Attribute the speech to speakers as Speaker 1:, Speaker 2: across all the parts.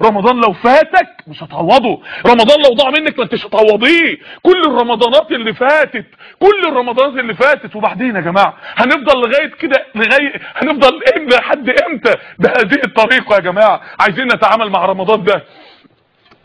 Speaker 1: رمضان لو فاتك مش هتعوضه، رمضان لو ضاع منك ما انتش هتعوضيه. كل الرمضانات اللي فاتت، وبعدين يا جماعه هنفضل لغايه كده، هنفضل لحد امتى بهذه الطريقه يا جماعه؟ عايزين نتعامل مع رمضان ده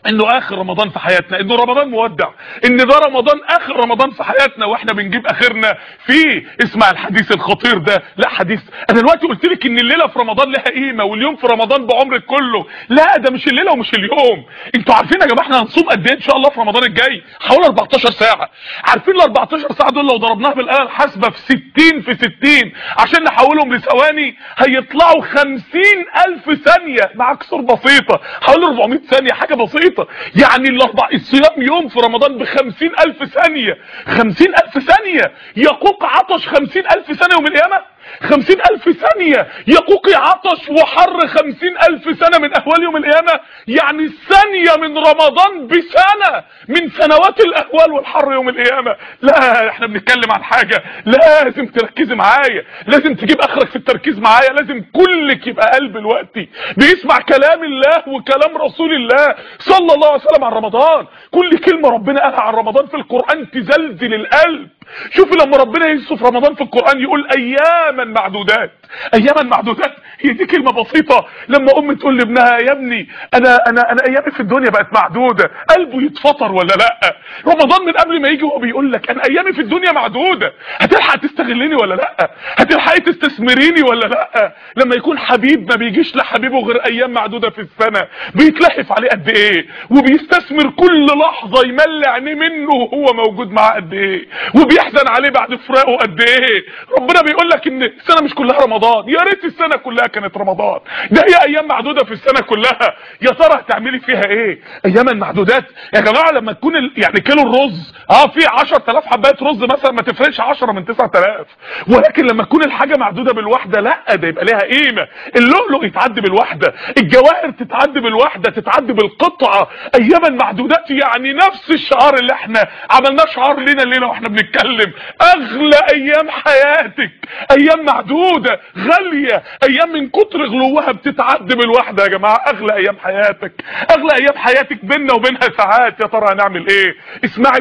Speaker 1: انه اخر رمضان في حياتنا، انه رمضان مودع، ان ده رمضان اخر رمضان في حياتنا واحنا بنجيب اخرنا فيه. اسمع الحديث الخطير ده. لا حديث، انا دلوقتي قلت لك ان الليله في رمضان لها قيمه واليوم في رمضان بعمرك كله. لا ده مش الليله ومش اليوم. انتوا عارفين يا جماعه احنا هنصوم قد ايه ان شاء الله في رمضان الجاي؟ حوالي 14 ساعه. عارفين ال 14 ساعه دول لو ضربناها بالاله الحاسبه في 60 في 60 عشان نحولهم لثواني هيطلعوا 50,000 ثانيه مع كسور بسيطه، حوالي 400 ثانيه، حاجه بسيطه. يعني الصيام يوم في رمضان ب50,000 ثانية، 50,000 ثانية يقوق عطش 50,000 ثانية يوم القيامة، 50,000 ثانية يقوق عطش وحر 50,000 سنة من أهوال يوم القيامة. يعني الثانية من رمضان بسنة من سنوات الأهوال والحر يوم القيامة. لا احنا بنتكلم عن حاجة لازم تركزي معايا، لازم تجيب آخرك في التركيز معايا، لازم كلك يبقى قلب الوقتي بيسمع كلام الله وكلام رسول الله صلى الله عليه وسلم عن رمضان. كل كلمة ربنا قالها عن رمضان في القرآن تزلزل القلب. شوفي لما ربنا يوصف رمضان في القرآن يقول اياما معدودات، اياما معدودات. هي دي كلمة بسيطة. لما ام تقول لابنها يا ابني انا ايامي في الدنيا بقت معدودة، قلبه يتفطر ولا لا؟ رمضان من قبل ما يجي وهو بيقول لك انا ايامي في الدنيا معدودة، هتلحق تستغلني ولا لا؟ هتلحقي تستثمريني ولا لا؟ لما يكون حبيب ما بيجيش لحبيبه غير ايام معدودة في السنة، بيتلهف عليه قد ايه وبيستثمر كل لحظة يملي عينيه منه وهو موجود معاه قد ايه، وبيحزن عليه بعد فراقه قد ايه. ربنا بيقول لك ان السنة مش كلها رمضان، يا ريت السنة كلها كانت رمضان، ده هي ايام معدودة في السنة كلها. يا ترى هتعملي فيها ايه؟ ايام المعدودات يا جماعة. لما تكون يعني كيلو الرز في 10,000 حبايه رز مثلا ما تفرقش 10 من 9,000، ولكن لما تكون الحاجة معدودة بالوحدة لا ده يبقى ليها قيمة. اللؤلؤ يتعدي بالوحدة، الجواهر تتعدي بالوحدة، تتعدي بالقطعة. اياما معدودات يعني نفس الشعار اللي احنا عملناه شعار لينا الليلة واحنا بنتكلم. اغلى ايام حياتك ايام معدودة غالية، ايام من كتر غلوها بتتعدي بالوحدة يا جماعة. اغلى ايام حياتك، اغلى ايام حياتك بيننا وبينها ساعات. يا ترى هنعمل ايه؟ اسمعي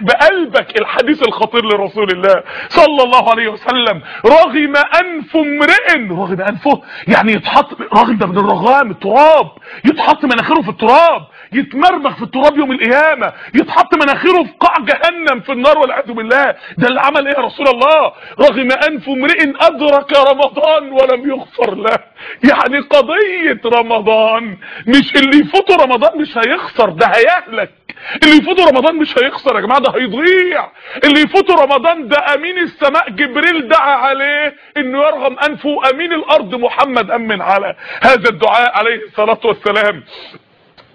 Speaker 1: بقلبك الحديث الخطير لرسول الله صلى الله عليه وسلم. رغم انف امرئ، رغم انفه يعني يتحط، راغم ده من الرغام التراب، يتحط مناخيره في التراب، يتمرمغ في التراب يوم القيامة، يتحط مناخيره في قاع جهنم في النار والعياذ بالله. ده اللي عمل ايه يا رسول الله؟ رغم انف امرئ ادرك رمضان ولم يغفر له. يعني قضية رمضان مش اللي يفوته رمضان مش هيخسر، ده هيهلك. اللي يفوته رمضان مش هيخسر يا جماعه، ده هيضيع. اللي يفوته رمضان ده امين السماء جبريل دعا عليه انه يرغم انفه، امين الارض محمد امن على هذا الدعاء عليه الصلاه والسلام.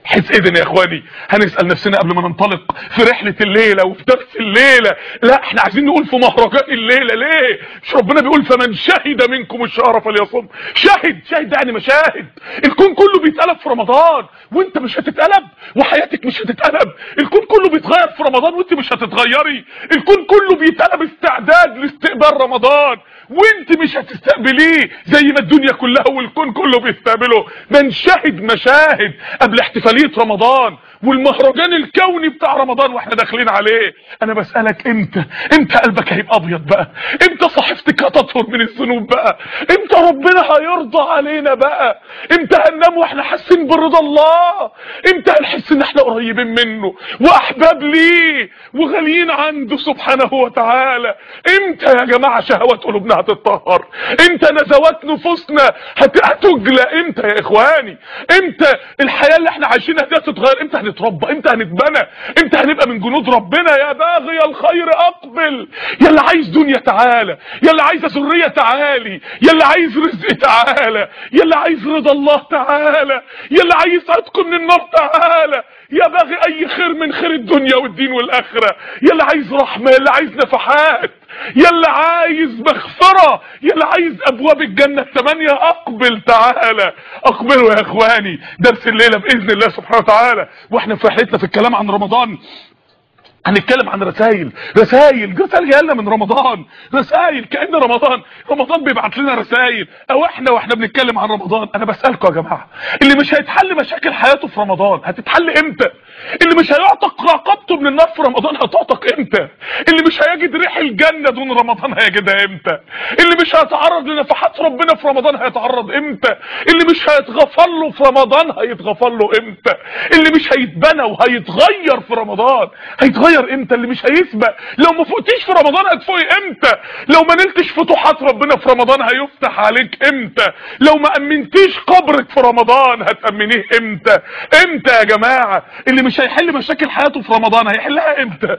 Speaker 1: حس اذن يا اخواني هنسأل نفسنا قبل ما ننطلق في رحلة الليلة وفي درس الليلة. لا احنا عايزين نقول في مهرجان الليلة. ليه؟ مش ربنا بيقول فمن شهد منكم الشهر فليصم؟ شهد يعني مشاهد. الكون كله بيتقلب في رمضان وانت مش هتتقلب، وحياتك مش هتتقلب. الكون كله بيتغير في رمضان وانت مش هتتغيري. الكون كله بيتقلب استعداد لاستقبال رمضان وانت مش هتستقبليه زي ما الدنيا كلها والكون كله بيستقبله. من شهد مشاهد قبل احتفالية رمضان والمهرجان الكوني بتاع رمضان واحنا داخلين عليه. انا بسألك امتى قلبك هيبقى ابيض بقى؟ امتى صحيفتك هتطهر من الذنوب بقى؟ امتى ربنا هيرضى علينا بقى؟ امتى هننام واحنا حاسين برضا الله؟ امتى هنحس ان احنا قريبين منه واحباب ليه وغاليين عنده سبحانه وتعالى؟ امتى يا جماعة شهوات قلوبنا هتتطهر؟ امتى نزوات نفوسنا هتجلى؟ امتى يا اخواني؟ امتى الحياة اللي احنا عايشينها دي هتتغير؟ امتى هنتربى؟ امتى هنتبنى؟ امتى هنبقى من جنود ربنا؟ يا باغي الخير اقبل، يا اللي عايز دنيا تعالى، يا اللي عايز ذرية تعالي، يا اللي عايز رزق تعالى، يا اللي عايز رضا الله تعالى، يا اللي عايز عتق من النار تعالى، يا باغي اي خير من خير الدنيا والدين والاخرة، يا اللي عايز رحمة، يا اللي عايز نفحات، يا اللي عايز مغفرة، يا اللي عايز ابواب الجنة الثمانية اقبل تعالى. اقبلوا يا اخواني درس الليلة باذن الله سبحانه وتعالى. واحنا في رحلتنا في الكلام عن رمضان هنتكلم عن رسائل جايه لنا من رمضان. رسائل كأن رمضان بيبعت لنا رسائل، او واحنا بنتكلم عن رمضان. انا بسألكم يا جماعه، اللي مش هيتحل مشاكل حياته في رمضان هتتحل امتى؟ اللي مش هيعتق رقبته من النار في رمضان هتعتق امتى؟ اللي مش هيجد ريح الجنه دون رمضان هيجدها امتى؟ اللي مش هيتعرض لنفحات ربنا في رمضان هيتعرض امتى؟ اللي مش هيتغفر له في رمضان هيتغفر له امتى؟ اللي مش هيتبنى وهيتغير في رمضان هيتغير امتى؟ اللي مش هيسبق لو ما فوقتيش في رمضان هتفوقي امتى؟ لو ما نلتش فتوحات ربنا في رمضان هيفتح عليك امتى؟ لو ما امنتيش قبرك في رمضان هتامنيه امتى؟ امتى يا جماعه؟ اللي مش هيحل مشاكل حياته في رمضان هيحلها امتى؟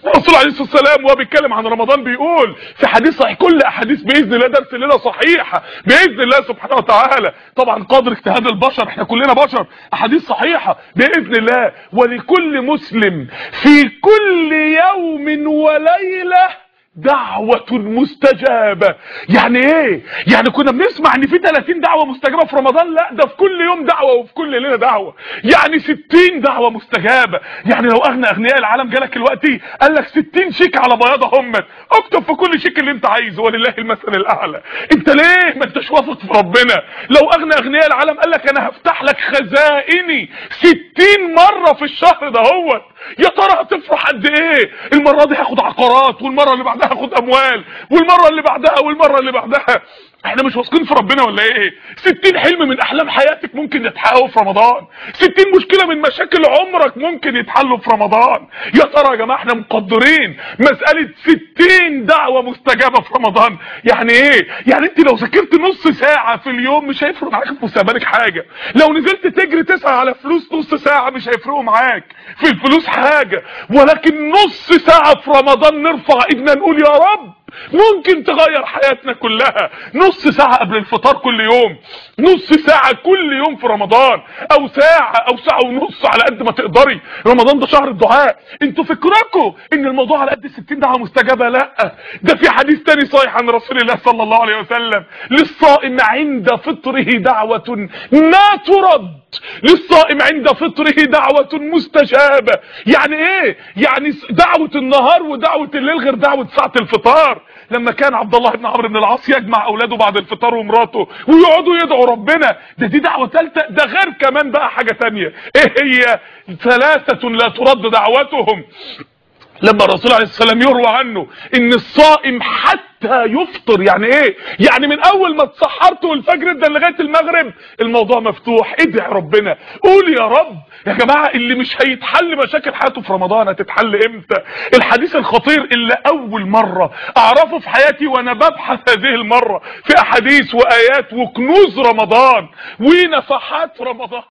Speaker 1: الرسول عليه الصلاه والسلام وهو بيتكلم عن رمضان بيقول في حديث صحيح، كل احاديث باذن الله درس الليله صحيحه باذن الله سبحانه وتعالى، طبعا قدر اجتهاد البشر، احنا كلنا بشر، احاديث صحيحه باذن الله. ولكل مسلم في كل يوم وليله دعوة مستجابة. يعني ايه؟ يعني كنا بنسمع ان في 30 دعوة مستجابة في رمضان، لا ده في كل يوم دعوة وفي كل ليلة دعوة، يعني 60 دعوة مستجابة. يعني لو اغنياء العالم جالك دلوقتي قال لك 60 شيك على بياضة همت، اكتب في كل شيك اللي انت عايزه ولله المثل الاعلى. انت ليه ما انتش واثق في ربنا؟ لو اغنياء العالم قال لك انا هفتح لك خزائني 60 مرة في الشهر ده هوت، يا ترى هتفرح قد ايه؟ المرة دي هاخد عقارات، والمرة اللي بعدها هاخد اموال، والمره اللي بعدها والمره اللي بعدها. احنا مش واثقين في ربنا ولا ايه؟ 60 حلم من احلام حياتك ممكن يتحققوا في رمضان، 60 مشكله من مشاكل عمرك ممكن يتحلوا في رمضان. يا ترى يا جماعه احنا مقدرين مساله 60 دعوه مستجابه في رمضان؟ يعني ايه؟ يعني انت لو ذاكرت نص ساعه في اليوم مش هيفرق معاك في مستقبلك حاجه، لو نزلت تجري تسعى على فلوس نص ساعه مش هيفرقوا معاك في الفلوس حاجه، ولكن نص ساعه في رمضان نرفع ايدنا نقول يا رب ممكن تغير حياتنا كلها. نص ساعة قبل الفطار كل يوم، نص ساعة كل يوم في رمضان، او ساعة ونص على قد ما تقدري. رمضان ده شهر الدعاء. انتوا فكركم ان الموضوع على قد 60 دعوة مستجابة؟ لا، ده في حديث تاني صحيح عن رسول الله صلى الله عليه وسلم، للصائم عند فطره دعوة لا ترد، للصائم عند فطره دعوة مستجابة. يعني ايه؟ يعني دعوة النهار ودعوة الليل غير دعوة ساعة الفطار. لما كان عبد الله بن عمرو بن العاص يجمع اولاده بعد الفطار ومراته ويقعدوا يدعوا ربنا، دي دعوة ثالثة، ده غير كمان بقى حاجة تانية. ايه هي؟ 3 لا ترد دعوتهم. لما الرسول عليه الصلاه والسلام يروى عنه ان الصائم حتى يفطر، يعني ايه؟ يعني من اول ما اتسحرت والفجر ده لغايه المغرب الموضوع مفتوح. ادعي ربنا، قول يا رب. يا جماعه اللي مش هيتحل مشاكل حياته في رمضان هتتحل امتى؟ الحديث الخطير اللي اول مره اعرفه في حياتي وانا ببحث هذه المره في احاديث وايات وكنوز رمضان ونفحات رمضان.